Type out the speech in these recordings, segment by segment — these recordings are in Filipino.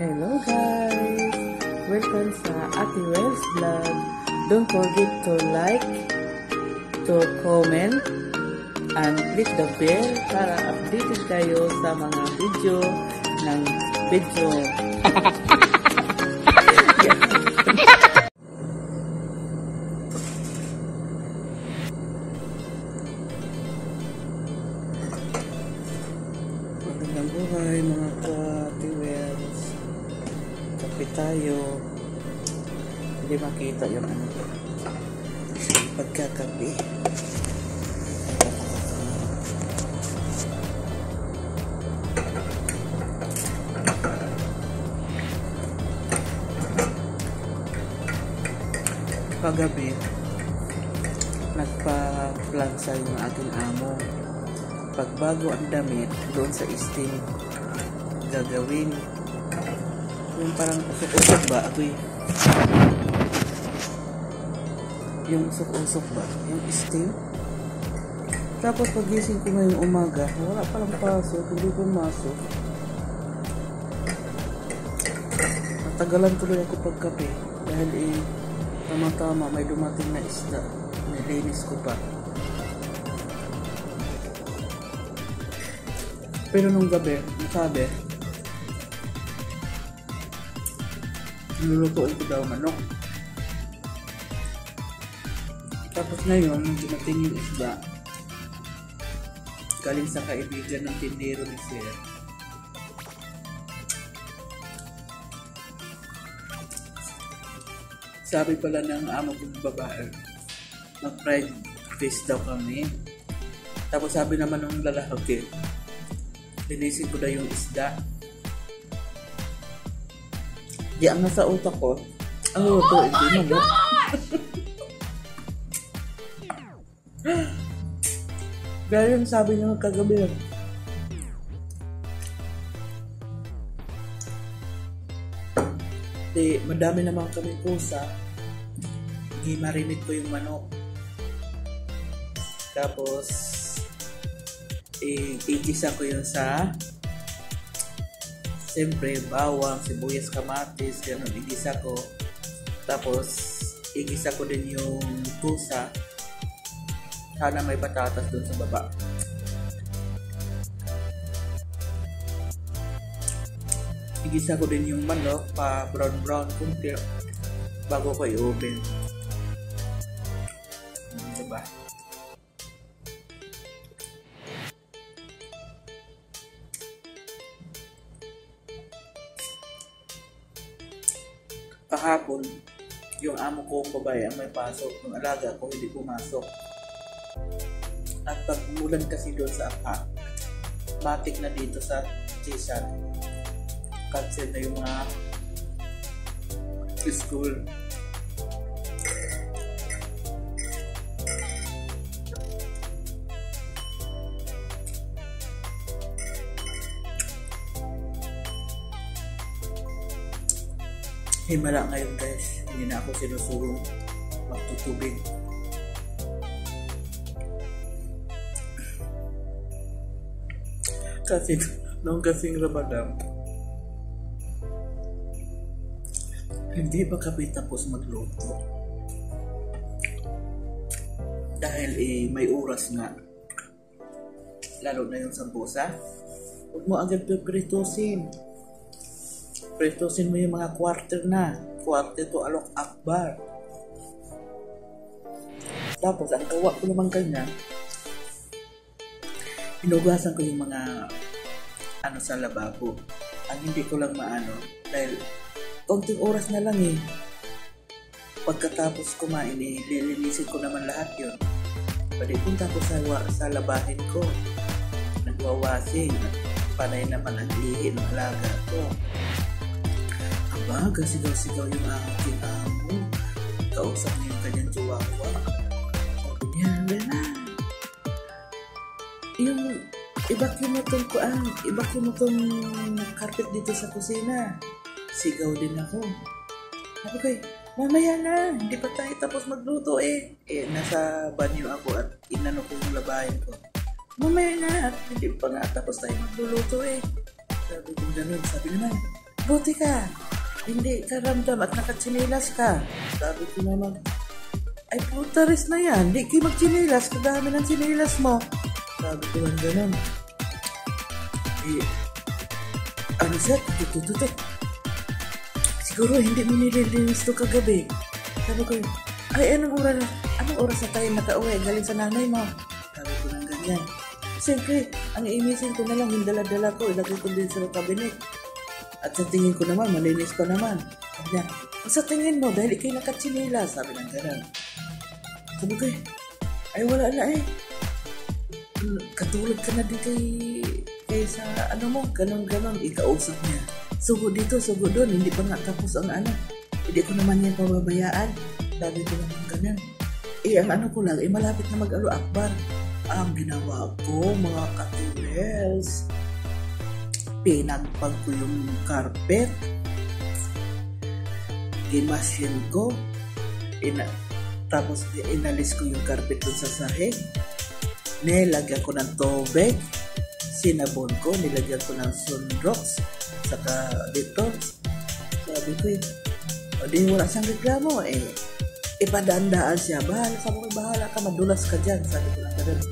Hello guys! Welcome sa Ate Wells Vlog. Don't forget to like, to comment, and click the bell para updated kayo sa mga video ng video. Magandang buhay mga ka-Ate Wells. Kape tayo. Hindi makita yung ano. Pagkakape. Kagabi, nagpa-plansa yung aking amo. Pagbago ang damit, doon sa steam gagawin. Yung parang usok-usok ba? Yung usok-usok ba? Yung steam. Tapos pagising ko ngayong umaga, wala palang pasok, hindi pumasok. Natagalan tuloy ako pagkape dahil tama-tama may dumating na isda. Nilinis ko pa. Pero nung gabi, nasabi, nilulutuin ko daw manok. Tapos ngayon, nung dumating yung isda, galing sa kaibigan ng tindero ni Sir. Sabi pala ng amo kong babae, mag-fried fish daw kami. Tapos sabi naman ng lalaki, linisin ko na yung isda. Di ang nasa utak ko, ang luto, hindi manok. Gaya yung sabi niya kagabi. Madami naman kami pusa. I-marinate ko yung manok. Tapos igisa ko yun sa siyempre bawang, sibuyas, kamatis, ganun igisa ko. Tapos igisa ko din yung pusa. Sana may patatas dun sa baba. Igisa ko din yung manok pa brown kunti bago ko i-oven. Diba? Kahapon, yung amo ko babae ang may pasok. Yung alaga ko hindi pumasok. At pag umulan kasi doon sa apa, matik na dito sa Tisan. Cancel na yung mga school. Himala ngayon guys, hindi na ako sinusulong magtutubig. Kasi nung kasing Ramadan, hindi pa kami tapos magluto. Dahil may oras nga. Lalo na yung sambusa. Huwag mo agad pritusin. Pritusin mo yung mga quarter na. Quarter to Alok Akbar. Tapos, ang gawa ko naman kanya, hinugasan ko yung mga sa lababo. Ang hindi ko lang maano, dahil konting oras na lang Pagkatapos kumain, lilinisin ko naman lahat yun. Pwede punta ko sa labahin ko. Nagwawasing. Panay naman ang lihi ng alaga ko. Aba, sigaw-sigaw yung aking amo. Kausap niya yung kanyang chihuahua. Sabi niya, Lena, yung i-vacuum mo tong carpet dito sa kusina. Sigaw din ako. Sabi ko, mamaya na, hindi pa tayo tapos magluto nasa banyo ako at inano ko yung labahin ko. Mamaya na, hindi pa nga tapos tayo magluluto Sabi ko ganun, sabi naman, Buti ka. Hindi ka ramdam at nakatsinilas ka. Sabi ko naman, ay puta res na yan. Di kayo magtsinilas. Kadami ng tsinilas mo. Sabi ko lang ganun. Eh, ano siya? Tutututuk. Siguro hindi mo nililinis to kagabi. Sabi ko, ay anong oras na tayo nakauwi galing sa nanay mo? Sabi ko lang ganyan. Siyempre, ang iimisin ko na lang yung dala-dala ko, ilagay ko din sa kabinet. At sa tingin ko naman, malinis pa naman. Sabi niya, sa tingin mo, dahil ikay nakatsinila, sabi ng gano'n. Sabi ko, ay wala na eh. Katulad ka na din kay sa ano mo, ganon-ganon, ikausap niya. Sugo dito, sugo doon, hindi pa nga tapos ang ano. Hindi ko naman yan pababayaan. Sabi ko naman ganun. Ang ano ko lang, malapit na mag-alo akbar. Ang ginawa ko, mga katiles, pinagpag ko yung carpet, gimasyin ko, tapos inalis ko yung carpet dun sa sahig, nilagyan ko ng tubig, sinabon ko, nilagyan ko ng sunrox, saka dito, sabi ko di wala siyang reklamo ipadandaan siya, bahala ka, madulas ka dyan, sabi ko lang ganun.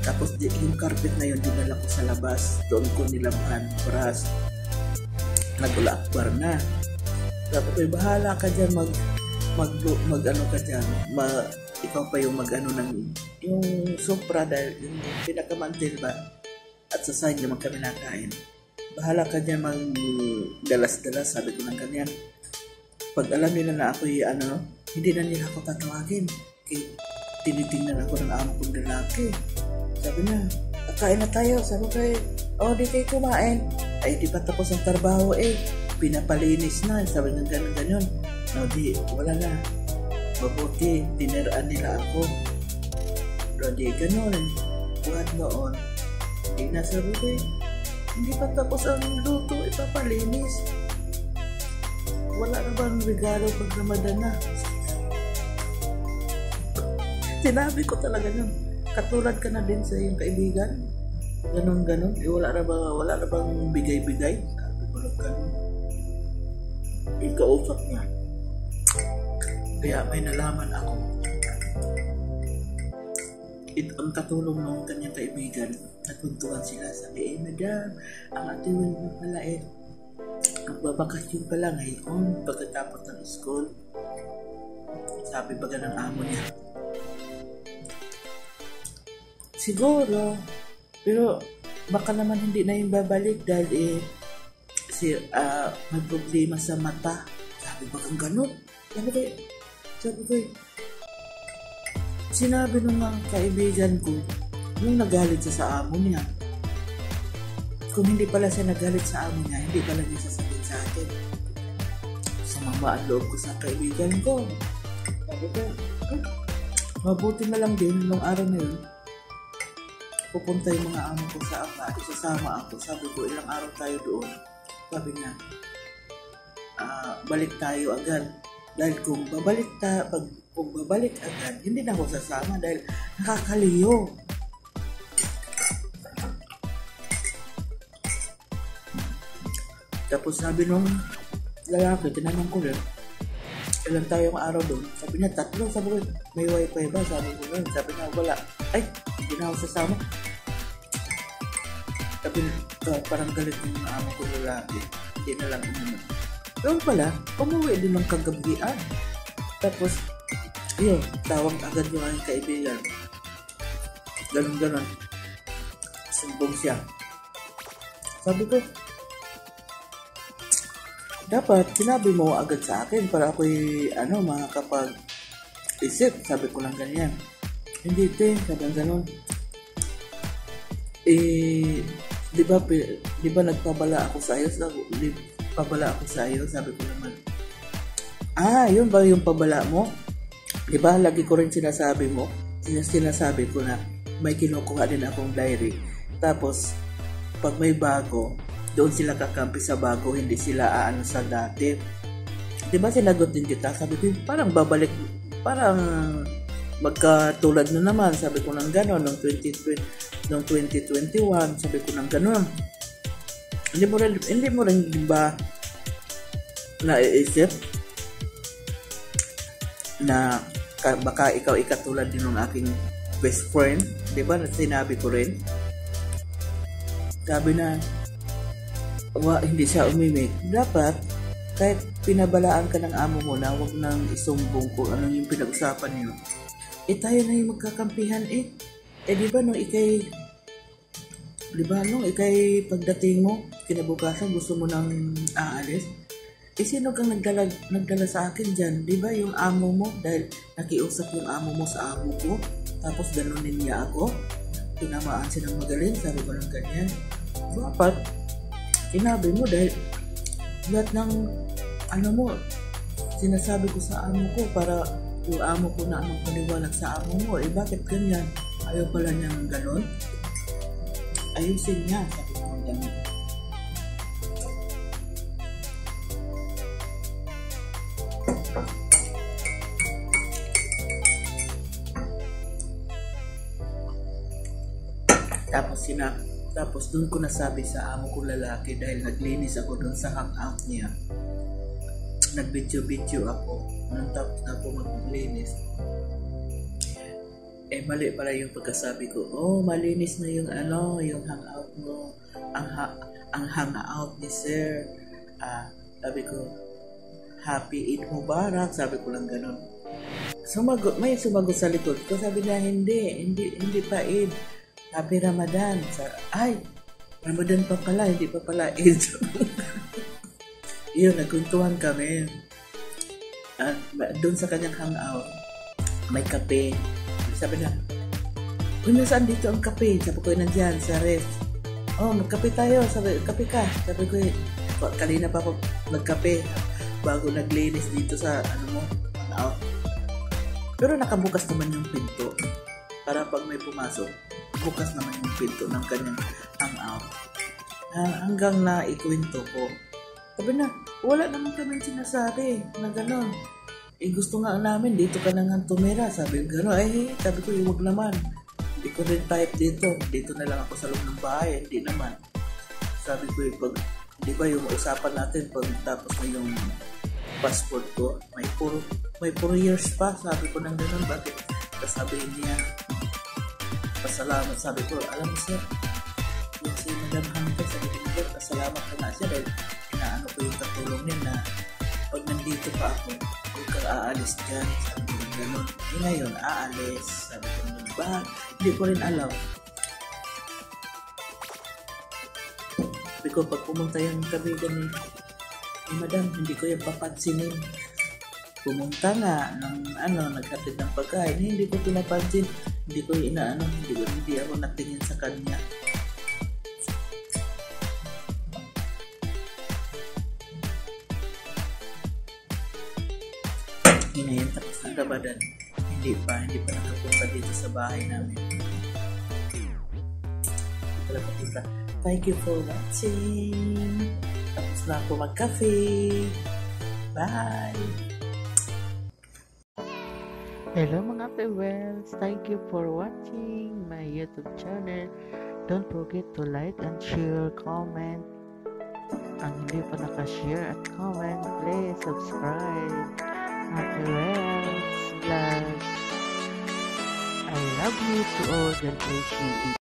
Tapos yung carpet na yun, dinala ko sa labas, doon ko nilabahan, brass, nagula akbar na. Sabi ko, bahala ka dyan, mag ano ka dyan, ikaw pa yung mag-ano ng, yung supra, dahil yung pinakamantil ba, at sa side naman kami nakain. Bahala ka dyan, mag-dalas-dalas, sabi ko lang ganyan. Pag alam nila na ako hindi na nila ako tatawagin. Tinitingnan ako ng amo kong lalaki. Sabi na, kakain na tayo. Sabi ko, di kayo kumain. Ay, di pa tapos ang trabaho pinapalinis na. Sabi ng ganun. No, di, wala na. Mabuti, tiniraan nila ako. Pero di ganun. Buhat noon. Di na sabi ko hindi pa tapos ang luto, ipapalinis. Wala na bang regalo pag Ramadan na? Sinabi ko talaga nun, katulad ka na din sa iyong kaibigan. Ganon. Wala na bang bigay-bigay? Sabi ko lang ganon. Ikausap niya. Kaya may nalaman ako. Ang katulong ng kanyang kaibigan, nagpuntuhan sila. Sabi, madam, ang atiwin mo pala nagbabakasyon pa lang ngayon pagkatapos ng school. Sabi ba ng amo niya? Siguro, pero baka naman hindi na yung babalik dahil may problema sa mata. Sabi ba kang ganun? Sabi ko, sinabi ng mga kaibigan ko nung nagalit siya sa amo niya. Kung hindi pala siya nagalit sa amo niya, hindi pala niya sasabihin sa akin. Sumama ang loob ko sa kaibigan ko. Sabi ko, mabuti na lang din nung araw na yun. Pupunta yung mga amo ko sa ama, isasama ako. Sabi ko, ilang araw tayo doon. Sabi niya, balik tayo agad. Dahil kung babalik agad, hindi na ako sasama dahil nakakaliyo. Tapos sabi nung lalaki, tinanong ko rin, ilan tayong araw doon? Sabi niya, 3. Sabi ko, may wifi ba? Sabi ko rin. Sabi niya, wala. Ay, hindi na ako sasama. Sabi niya, parang galit yung amo ko lalaki. Hindi na lang umunod. Doon pala, umuwi din ng kagabihan. Tapos, yun, tawag agad yung aking kaibigan. Ganon. Sumbong siya. Sabi ko, dapat sinabi mo agad sa akin para ako'y makakapag-isip. Sabi ko lang ganyan. Hindi sabi ng ganon. Di ba nagpabala ako sa iyo? Pabala ako sa iyo, sabi ko naman. Yun ba yung pabala mo? Di ba lagi ko rin sinasabi ko na may kinukuha din akong diary. Tapos, pag may bago, doon sila kakampi sa bago, hindi sila aano sa dati. Di ba sinagot din kita? Sabi ko, parang magkatulad na naman. Sabi ko nang gano'n, noong 2021, sabi ko nang gano'n. Hindi mo rin ba naiisip na baka ikaw ikatulad din ng aking best friend, di ba? Sinabi ko rin, sabi na hindi siya umimik. Dapat kahit pinabalaan ka ng amo mo na huwag nang isumbong kung ano yung pinag-usapan niyo, tayo na yung magkakampihan di ba nung ikay pagdating mo kinabukasan gusto mo nang aalis, sino kang nagdala sa akin dyan? Di ba yung amo mo? Dahil nakiusap yung amo mo sa amo ko, tapos ganunin niya ako, tinamaan siya ng magaling, sabi ko ng ganyan. Dapat sinabi mo dahil lahat ng sinasabi ko sa amo ko para yung amo ko na magpaliwanag sa amo mo, bakit ganyan? Ayaw pala niyang ganon? Ayusin niya, sabi ko ng ganyan. Tapos doon ko nasabi sa amo ko lalaki dahil naglinis ako doon sa hangout niya. Nag-video ako. Nung tapos na ako maglinis. Mali pala yung pagkasabi ko. Malinis na yung yung hangout mo. Ang hangout ni sir. Sabi ko, Happy Eid Mubarak. Sabi ko lang ganun. May sumagot sa likod ko. Sabi na, hindi pa Eid. Happy Ramadan. Ramadan pa pala, hindi pa pala Eid. Yun, nagkuntuhan kami. Doon sa kanyang hangout, may kape. Sabi na, nasaan dito ang kape? Sabi ko, nandyan sa ref. Magkape tayo. Sabi, kape ka. Sabi ko, kanina pa ako nagkape bago naglinis dito sa hangout. Pero nakabukas naman yung pinto. Para pag may pumasok, bukas naman yung pinto ng kanyang hangout. Hanggang na ikwento ko. Sabi na, wala naman kami sinasabi na gano'n. Gusto nga namin, dito ka na nga tumira. Sabi gano'n, sabi ko, huwag naman. Hindi ko rin type dito. Dito na lang ako sa loob ng bahay. Hindi naman. Sabi ko, di ba yung usapan natin pag tapos na yung passport ko, may 4 years pa. Sabi ko nang gano'n, bakit? Sabihin niya, pasalamat. Sabi ko, alam mo sir, yung si Madam Hangga, sabi ko, pasalamat ka nga siya dahil inaano ko yung katulong niya na pag nandito pa ako, huwag kang aalis dyan. Sabi ko gano'n. Ngayon, aalis. Sabi ko, hindi ko rin alam. Sabi ko, pag pumunta yung kaibigan ni Madam, hindi ko yung papansinin. Pumunta nga ng naghatid ng pagkain, hindi ko pinapansin, hindi ko hindi ako natingin sa kanya. Ngayon tapos ng Ramadan, hindi pa nakapunta dito sa bahay namin. Hindi pa nakapunta. Thank you for watching. Tapos na ako mag-cafe. Bye! Hello mga P-Wells, thank you for watching my YouTube channel. Don't forget to like and share, comment. Ang hindi pa nakashare at comment, please subscribe. Happy Wells Vlog. I love you to all the appreciate.